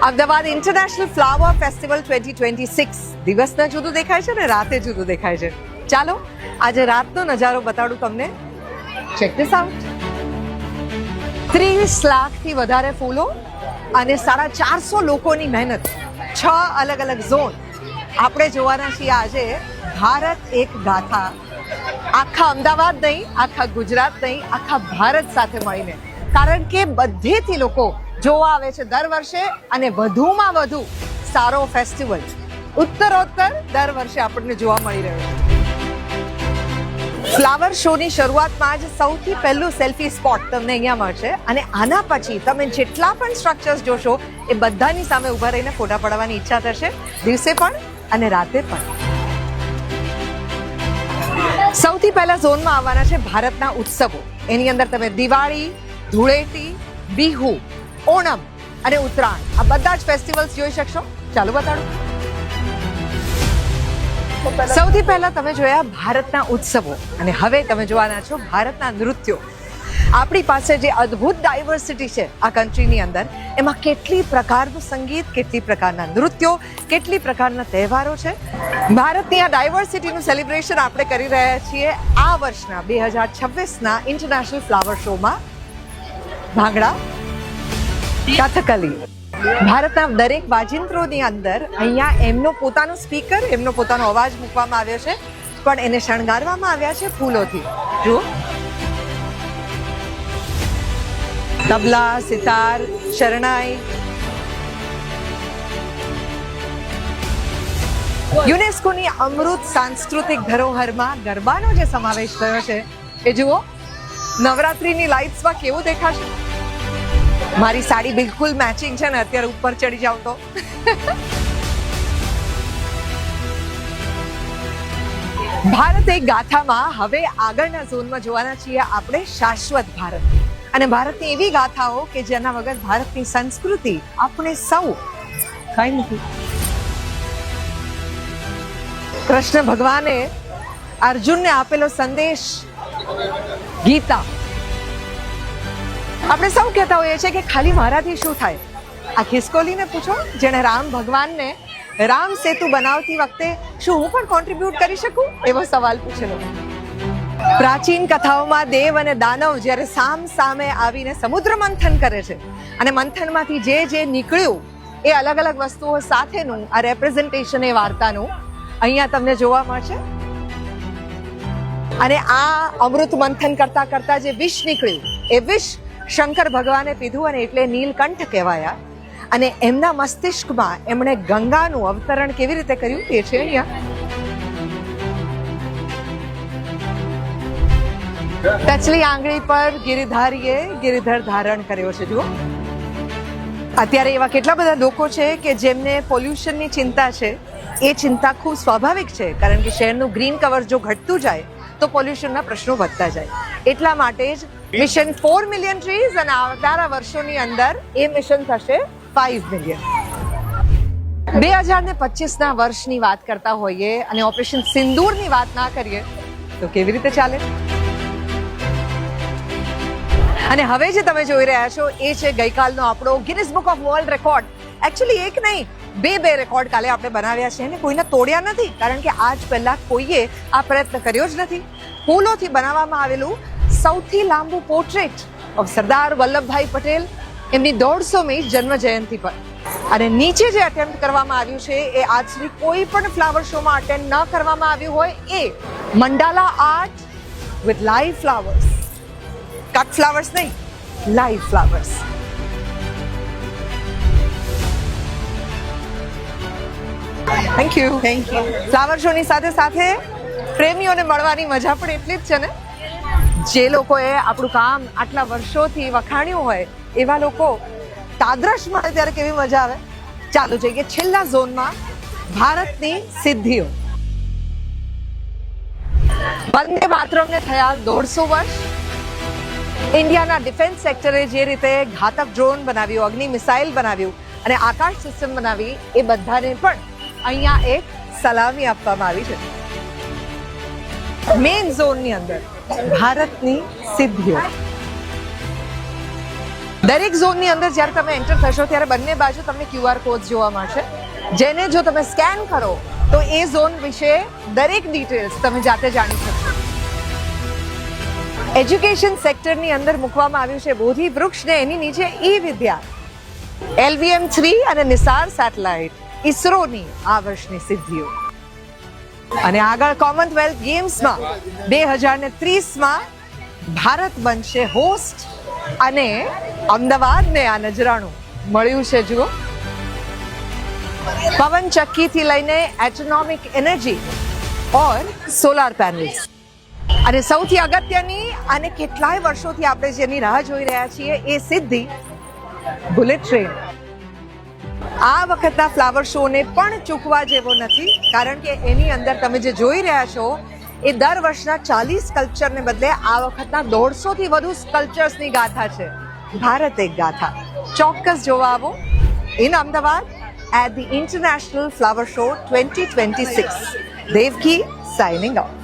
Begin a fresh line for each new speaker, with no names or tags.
Ahmedabad international flower festival 2026 દિવસના જુદું દેખાય છે ને રાતે જુદું દેખાય છે. ચાલો આજે રાતનો નજારો બતાડું તમને. Check this out. 30 લાખથી વધારે ફૂલો અને 450 લોકોની મહેનત, 6 અલગ અલગ ઝોન. આપણે જોવાના છીએ આજે ભારત એક ગાથા. આખા અમદાવાદ નહીં, આખા ગુજરાત નહીં, આખા ભારત સાથે મળીને, કારણ કે બધેથી લોકો જોવા આવે છે દર વર્ષે અને વધુમાં વધુ સારો ફેસ્ટિવલ ઉત્તરોત્તર દર વર્ષે આપણને જોવા મળી રહ્યો છે. ફ્લાવર શોની શરૂઆતમાં જ સૌથી પહેલું સેલ્ફી સ્પોટ તમને અહીંયા મળશે અને આના પછી તમે જેટલા પણ સ્ટ્રક્ચર્સ જોશો એ બધાની સામે ઊભા રહીને ફોટા પડાવવાની ઈચ્છા થશે, દિવસે પણ અને રાતે પણ. સૌથી પહેલા ઝોનમાં આવવાના છે ભારતના ઉત્સવો. એની અંદર તમે દિવાળી, ધૂળેટી, બિહુ, ઓણમ અને ઉત્તરાયણ આ બધા જ ફેસ્ટિવલ્સ જોઈ શકશો. ચાલો બતાડું. સૌથી પહેલા તમે જોયા ભારતના ઉત્સવો અને હવે તમે જોવાના છો ભારતના નૃત્યો. આપણી પાસે જે અદ્ભુત ડાયવર્સિટી છે આ કન્ટ્રીની અંદર, એમાં કેટલી પ્રકારનું સંગીત, કેટલી પ્રકારના નૃત્યો, કેટલી પ્રકારના તહેવારો છે. ભારતની આ ડાયવર્સિટીનું સેલિબ્રેશન આપણે કરી રહ્યા છીએ આ વર્ષના 2026ના ઇન્ટરનેશનલ ફ્લાવર શોમાં. ભાંગડા, કથકલી, ભારતના દરેક વાજિંત્રોની અંદર અહીંયા એમનો પોતાનો સ્પીકર, એમનો પોતાનો અવાજ મૂકવામાં આવ્યો છે, પણ એને શણગારવામાં આવ્યા છે ફૂલોથી. જુઓ, તબલા, સિતાર, શરણાઈ. યુનેસ્કોની અમૃત સાંસ્કૃતિક ધરોહરમાં ગરબાનો જે સમાવેશ થયો છે એ જુઓ. નવરાત્રીની લાઇટ્સમાં કેવું દેખાશે. મારી સાડી બિલકુલ મેચિંગ છે ને અત્યારે ઉપર ચડી જાવ તો. ભારત એક ગાથામાં હવે આગળના ઝોનમાં જોવાના છીએ આપણે શાશ્વત ભારત. અને ભારતની એવી ગાથાઓ કે જેના વગર ભારતની સંસ્કૃતિ આપણે સૌ કઈ નથી. કૃષ્ણ ભગવાને અર્જુનને આપેલો સંદેશ ગીતા. આપણે સૌ કહેતા હોઈએ છીએ કે ખાલી મારાથી શું થાય. આ ખિસકોલીને પૂછો જેણે રામ ભગવાનને રામ સેતુ બનાવતી વખતે શું હું પણ કોન્ટ્રીબ્યુટ કરી શકું એવો સવાલ પૂછેલો. પ્રાચીન કથાઓમાં દેવ અને દાનવ જ્યારે સામ સામે આવીને સમુદ્ર મંથન કરે છે અને મંથનમાંથી જે નીકળ્યું એ અલગ અલગ વસ્તુઓ સાથેનું આ રેપ્રેઝન્ટેશન એ વાર્તાનું અહીંયા તમને જોવા મળશે. અને આ અમૃત મંથન કરતા કરતા જે વિષ નીકળ્યું એ વિષ શંકર ભગવાને પીધું અને એટલે નીલકંઠ કહેવાયા. અને એમના મસ્તિષ્કમાં એમણે ગંગાનું અવતરણ કેવી રીતે કર્યું એ છે અહીંયા. ટચલી આંગળી પર ગિરિધારીએ ગિરિધર ધારણ કર્યો છે. જુઓ, અત્યારે એવા કેટલા બધા લોકો છે કે જેમને પોલ્યુશનની ચિંતા છે. એ ચિંતા ખૂબ સ્વાભાવિક છે, કારણ કે શહેરનું ગ્રીન કવર જો ઘટતું જાય તો પોલ્યુશનના પ્રશ્નો વધતા જાય. એટલા માટે જ મિશન 4 મિલિયન ટ્રીઝ અને આવનારા વર્ષોની અંદર એ મિશન થશે 5 મિલિયન. 2025ના વર્ષની વાત કરતા હોઈએ અને ઓપરેશન સિંદૂરની વાત ના કરીએ તો કેવી રીતે ચાલે. અને હવે જે તમે જોઈ રહ્યા છો એ છે ગઈકાલનો આપણો Guinness book of world record. Actually એક નહીં, બે રેકોર્ડ કાલે આપણે બનાવ્યા છે અને કોઈને તોડ્યા નથી, કારણ કે આજ પહેલા કોઈએ આ પ્રયત્ન કર્યો જ નથી. ફૂલોથી બનાવવામાં આવેલું સૌથી લાંબુ પોર્ટ્રેટ ઓફ સરદાર વલ્લભભાઈ પટેલ એમની 150મી જન્મ જયંતિ પર. અને નીચે જે અટેમ્પ્ટ કરવામાં આવ્યું છે એ આજ સુધી કોઈ પણ ફ્લાવર શોમાં અટેમ્પ્ટ ન કરવામાં આવ્યું હોય એ mandala art with live flowers. Cut flowers નહીં, live flowers. Thank you. Flower શોની સાથે સાથે પ્રેમીઓને મળવાની મજા પણ એટલી જ છે ને. જે લોકોએ આપણું કામ આટલા વર્ષોથી વખાણ્યું હોય એવા લોકો તાદ્રશ મળે ત્યારે કેવી મજા આવે. ચાલો જઈએ છેલ્લા ઝોનમાં, ભારતની સિદ્ધિઓ. વંદે માતરમને થયા 150 વર્ષ. ઇન્ડિયાના ડિફેન્સ સેક્ટરે જે રીતે ઘાતક ડ્રોન બનાવ્યું, અગ્નિ મિસાઇલ બનાવ્યું અને આકાશ સિસ્ટમ બનાવી, એ બધાને પણ અહીંયા એક સલામી આપવામાં આવી છે. મેઇન ઝોનની અંદર ભારતની સિદ્ધિઓ. દરેક ઝોનની અંદર જ્યારે તમે એન્ટર થશો ત્યારે બંને બાજુ તમને QR કોડ જોવા મળશે, જેને જો તમે સ્કેન કરો તો એ ઝોન વિશે દરેક ડિટેલ્સ તમે જાતે જાણી શકશો. એજ્યુકેશન સેક્ટરની અંદર મૂકવામાં આવ્યું છે બોધિ વૃક્ષ ને એની નીચે વિદ્યા, LVM-3 અને નિસાર સેટેલાઇટ, ઇસરોની આ વર્ષની સિદ્ધિઓ. અને આગળ કોમનવેલ્થ ગેમ્સમાં 2030માં ભારત બનશે હોસ્ટ અને અમદાવાદને આ નજરાણું મળ્યું છે. જુઓ, પવન ચક્કીથી લઈને એટોમિક એનર્જી ઓર સોલાર પેનલ્સ, અને સૌથી અગત્યની અને કેટલાય વર્ષોથી આપણે જેની રાહ જોઈ રહ્યા છીએ એ સિદ્ધિ બુલેટ ટ્રેન. આ વખતના ફ્લાવર શોને પણ ચૂકવા જેવો નથી, કારણ કે એની અંદર તમે જે જોઈ રહ્યા છો એ દર વર્ષના 40 સ્કલ્પચરને બદલે આ વખતના 150 થી વધુ સ્કલ્પચર્સની ગાથા છે. ભારત એક ગાથા. ચોક્કસ જોવા આવો in Ahmedabad at the International Flower Show 2026. Devki signing off.